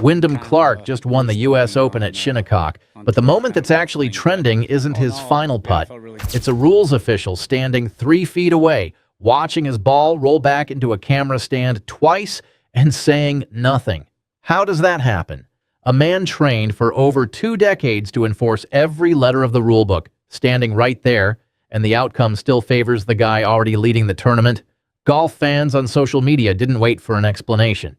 Wyndham Clark just won the US Open at Shinnecock, but the moment that's actually trending isn't his final putt. It's a rules official standing 3 feet away, watching his ball roll back into a camera stand twice and saying nothing. How does that happen? A man trained for over 2 decades to enforce every letter of the rulebook, standing right there, and the outcome still favors the guy already leading the tournament. Golf fans on social media didn't wait for an explanation.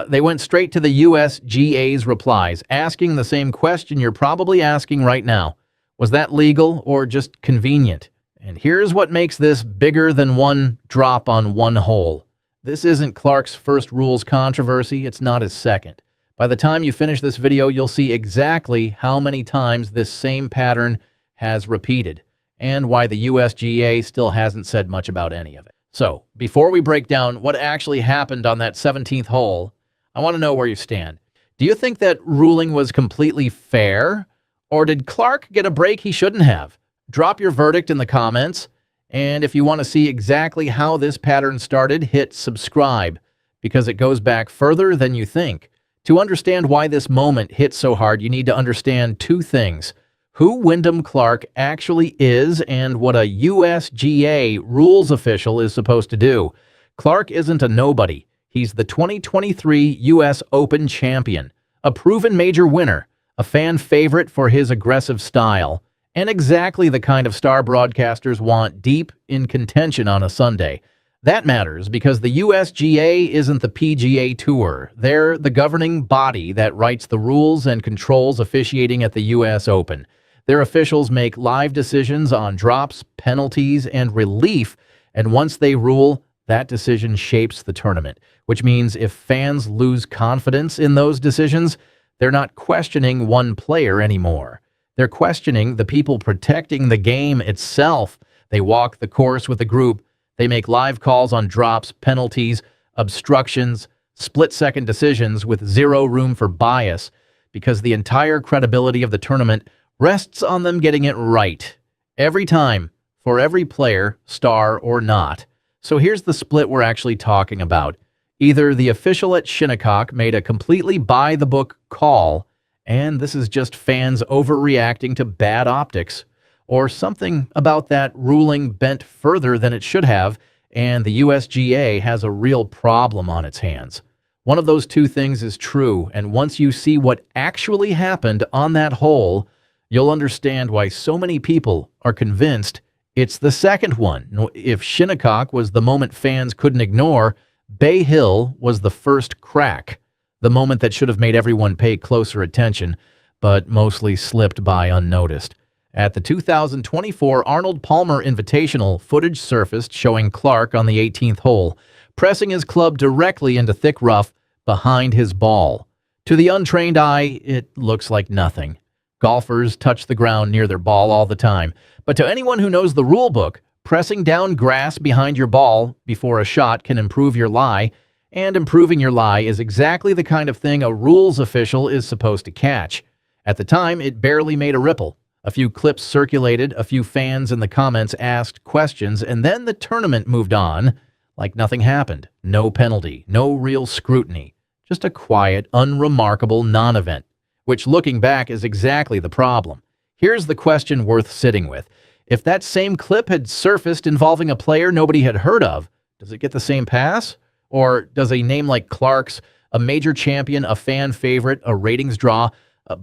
They went straight to the USGA's replies, asking the same question you're probably asking right now. Was that legal or just convenient? And here's what makes this bigger than one drop on one hole. This isn't Clark's first rules controversy, it's not his second. By the time you finish this video, you'll see exactly how many times this same pattern has repeated, and why the USGA still hasn't said much about any of it. So, before we break down what actually happened on that 17th hole, I want to know where you stand. Do you think that ruling was completely fair? Or did Clark get a break he shouldn't have? Drop your verdict in the comments. And if you want to see exactly how this pattern started, hit subscribe, because it goes back further than you think. To understand why this moment hit so hard, you need to understand 2 things: who Wyndham Clark actually is and what a USGA rules official is supposed to do. Clark isn't a nobody. He's the 2023 US Open champion, a proven major winner, a fan favorite for his aggressive style, and exactly the kind of star broadcasters want deep in contention on a Sunday. That matters because the USGA isn't the PGA Tour. They're the governing body that writes the rules and controls officiating at the US Open. Their officials make live decisions on drops, penalties, and relief, and once they rule, that decision shapes the tournament, which means if fans lose confidence in those decisions, they're not questioning one player anymore. They're questioning the people protecting the game itself. They walk the course with the group. They make live calls on drops, penalties, obstructions, split-second decisions with zero room for bias, because the entire credibility of the tournament rests on them getting it right. Every time, for every player, star or not. So here's the split we're actually talking about. Either the official at Shinnecock made a completely by-the-book call, and this is just fans overreacting to bad optics, or something about that ruling bent further than it should have, and the USGA has a real problem on its hands. One of those 2 things is true, and once you see what actually happened on that hole, you'll understand why so many people are convinced it's the second one. If Shinnecock was the moment fans couldn't ignore, Bay Hill was the first crack, the moment that should have made everyone pay closer attention, but mostly slipped by unnoticed. At the 2024 Arnold Palmer Invitational, footage surfaced showing Clark on the 18th hole, pressing his club directly into thick rough behind his ball. To the untrained eye, it looks like nothing. Golfers touch the ground near their ball all the time, but to anyone who knows the rule book, pressing down grass behind your ball before a shot can improve your lie, and improving your lie is exactly the kind of thing a rules official is supposed to catch. At the time, it barely made a ripple. A few clips circulated, a few fans in the comments asked questions, and then the tournament moved on like nothing happened. No penalty, no real scrutiny, just a quiet, unremarkable non-event, which looking back is exactly the problem. Here's the question worth sitting with. If that same clip had surfaced involving a player nobody had heard of, does it get the same pass? Or does a name like Clark's, a major champion, a fan favorite, a ratings draw,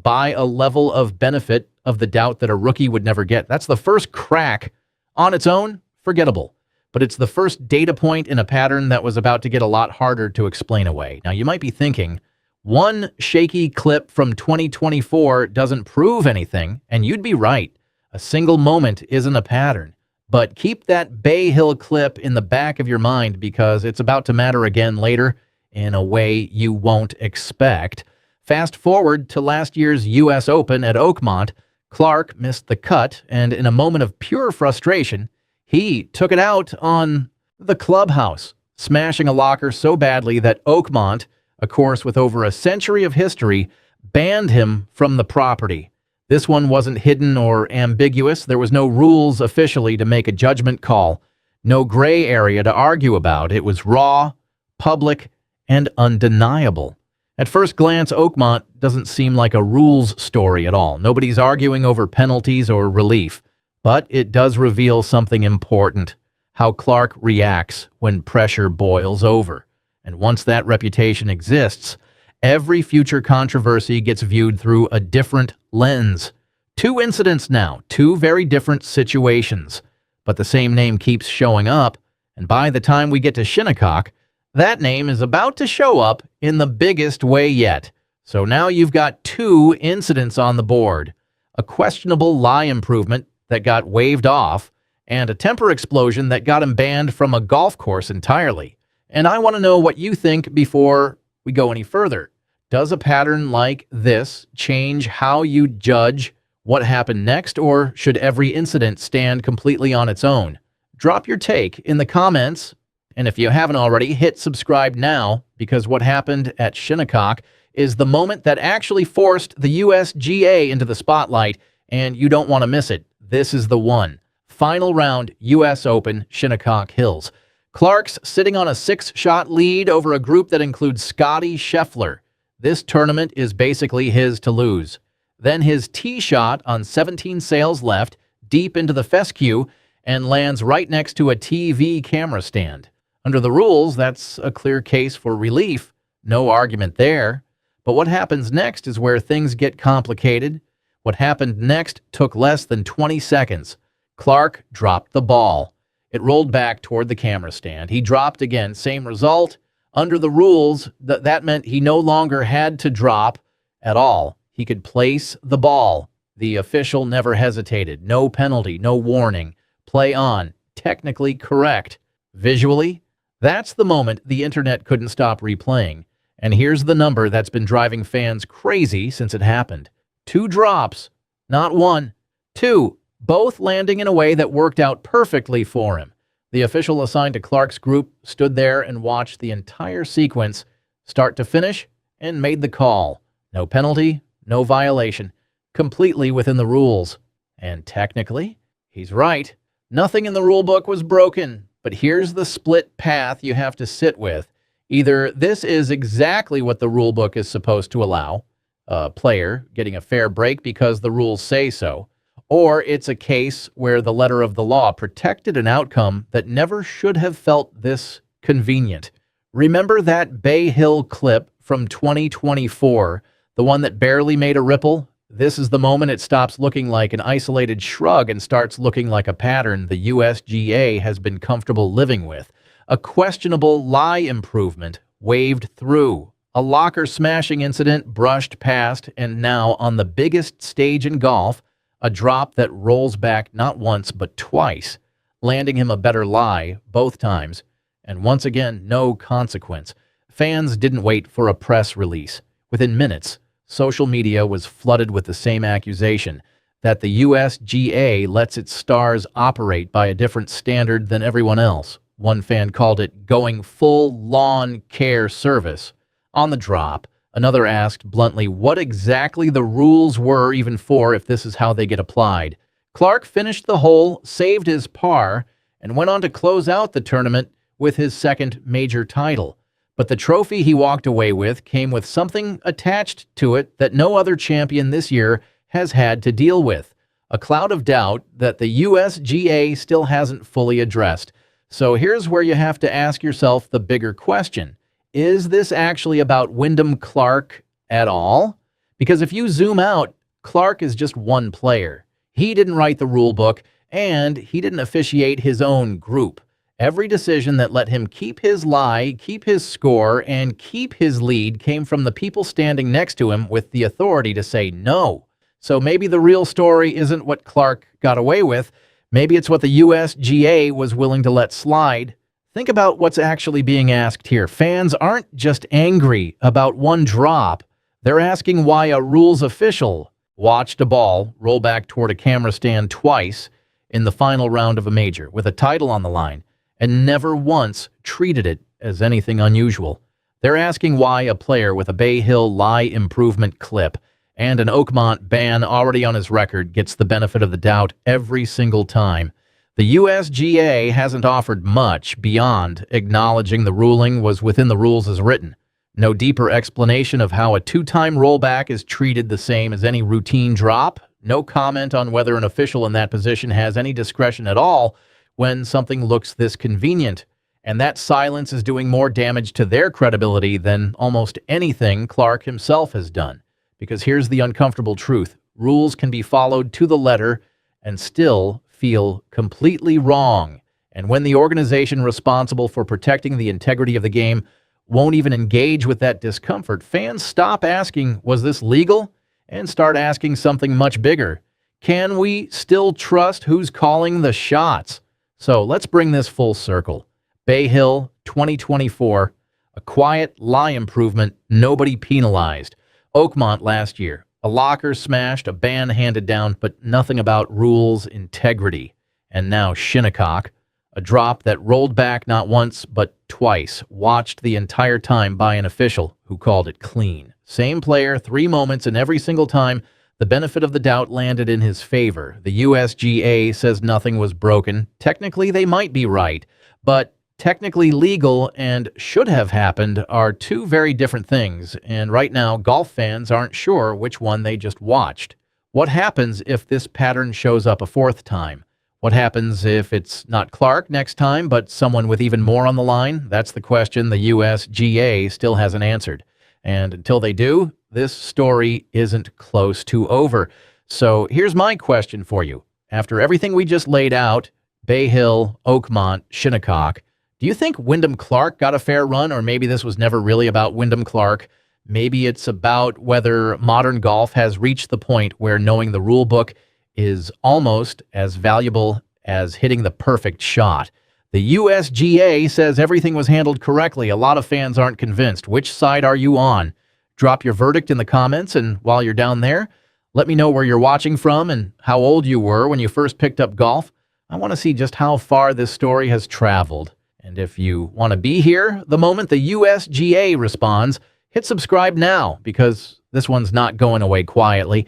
buy a level of benefit of the doubt that a rookie would never get? That's the first crack. On its own, forgettable. But it's the first data point in a pattern that was about to get a lot harder to explain away. Now, you might be thinking, one shaky clip from 2024 doesn't prove anything, and you'd be right. A single moment isn't a pattern. But keep that Bay Hill clip in the back of your mind because it's about to matter again later in a way you won't expect. Fast forward to last year's US Open at Oakmont, Clark missed the cut, and in a moment of pure frustration, he took it out on the clubhouse, smashing a locker so badly that Oakmont, a course with over a century of history, banned him from the property. This one wasn't hidden or ambiguous. There was no rules officially to make a judgment call. No gray area to argue about. It was raw, public, and undeniable. At first glance, Oakmont doesn't seem like a rules story at all. Nobody's arguing over penalties or relief. But it does reveal something important: how Clark reacts when pressure boils over. And once that reputation exists, every future controversy gets viewed through a different lens. Two incidents now, two very different situations. But the same name keeps showing up, and by the time we get to Shinnecock, that name is about to show up in the biggest way yet. So now you've got two incidents on the board: a questionable lie improvement that got waved off, and a temper explosion that got him banned from a golf course entirely. And I want to know what you think before we go any further. Does a pattern like this change how you judge what happened next, or should every incident stand completely on its own? Drop your take in the comments, and if you haven't already, hit subscribe now, because what happened at Shinnecock is the moment that actually forced the USGA into the spotlight, and you don't want to miss it. This is the one. Final round, US Open, Shinnecock Hills. Clark's sitting on a 6-shot lead over a group that includes Scotty Scheffler. This tournament is basically his to lose. Then his tee shot on 17 sails left, deep into the fescue, and lands right next to a TV camera stand. Under the rules, that's a clear case for relief. No argument there. But what happens next is where things get complicated. What happened next took less than 20 seconds. Clark dropped the ball. It rolled back toward the camera stand. He dropped again. Same result. Under the rules, that meant he no longer had to drop at all. He could place the ball. The official never hesitated. No penalty, no warning. Play on. Technically correct. Visually, that's the moment the internet couldn't stop replaying. And here's the number that's been driving fans crazy since it happened. 2 drops, not 1, 2, both landing in a way that worked out perfectly for him. The official assigned to Clark's group stood there and watched the entire sequence, start to finish, and made the call. No penalty, no violation, completely within the rules. And technically, he's right. Nothing in the rulebook was broken. But here's the split path you have to sit with. Either this is exactly what the rulebook is supposed to allow, a player getting a fair break because the rules say so, or it's a case where the letter of the law protected an outcome that never should have felt this convenient. Remember that Bay Hill clip from 2024, the one that barely made a ripple? This is the moment it stops looking like an isolated shrug and starts looking like a pattern the USGA has been comfortable living with. A questionable lie improvement waved through. A locker smashing incident brushed past, and now on the biggest stage in golf, a drop that rolls back not once but twice, landing him a better lie both times, and once again, no consequence. Fans didn't wait for a press release. Within minutes, social media was flooded with the same accusation that the USGA lets its stars operate by a different standard than everyone else. One fan called it going full lawn care service. On the drop, another asked bluntly what exactly the rules were even for if this is how they get applied. Clark finished the hole, saved his par, and went on to close out the tournament with his second major title. But the trophy he walked away with came with something attached to it that no other champion this year has had to deal with. A cloud of doubt that the USGA still hasn't fully addressed. So here's where you have to ask yourself the bigger question. Is this actually about Wyndham Clark at all? Because if you zoom out, Clark is just one player. He didn't write the rule book, and he didn't officiate his own group. Every decision that let him keep his lie, keep his score, and keep his lead came from the people standing next to him with the authority to say no. So maybe the real story isn't what Clark got away with. Maybe it's what the USGA was willing to let slide. Think about what's actually being asked here. Fans aren't just angry about one drop. They're asking why a rules official watched a ball roll back toward a camera stand twice in the final round of a major with a title on the line, and never once treated it as anything unusual. They're asking why a player with a Bay Hill lie improvement clip and an Oakmont ban already on his record gets the benefit of the doubt every single time. The USGA hasn't offered much beyond acknowledging the ruling was within the rules as written. No deeper explanation of how a two-time rollback is treated the same as any routine drop. No comment on whether an official in that position has any discretion at all when something looks this convenient. And that silence is doing more damage to their credibility than almost anything Clark himself has done. Because here's the uncomfortable truth. Rules can be followed to the letter and still feel completely wrong. And when the organization responsible for protecting the integrity of the game won't even engage with that discomfort, fans stop asking, was this legal? And start asking something much bigger. Can we still trust who's calling the shots? So let's bring this full circle. Bay Hill, 2024, a quiet lie improvement, nobody penalized. Oakmont last year, a locker smashed, a ban handed down, but nothing about rules integrity. And now Shinnecock, a drop that rolled back not once but twice, watched the entire time by an official who called it clean. Same player, 3 moments, and every single time the benefit of the doubt landed in his favor. The USGA says nothing was broken. Technically, they might be right, but technically legal and should have happened are two very different things, and right now golf fans aren't sure which one they just watched. What happens if this pattern shows up a 4th time? What happens if it's not Clark next time, but someone with even more on the line? That's the question the USGA still hasn't answered. And until they do, this story isn't close to over. So here's my question for you. After everything we just laid out, Bay Hill, Oakmont, Shinnecock, do you think Wyndham Clark got a fair run, or maybe this was never really about Wyndham Clark? Maybe it's about whether modern golf has reached the point where knowing the rule book is almost as valuable as hitting the perfect shot. The USGA says everything was handled correctly. A lot of fans aren't convinced. Which side are you on? Drop your verdict in the comments, and while you're down there, let me know where you're watching from and how old you were when you first picked up golf. I want to see just how far this story has traveled. And if you want to be here the moment the USGA responds, hit subscribe now, because this one's not going away quietly.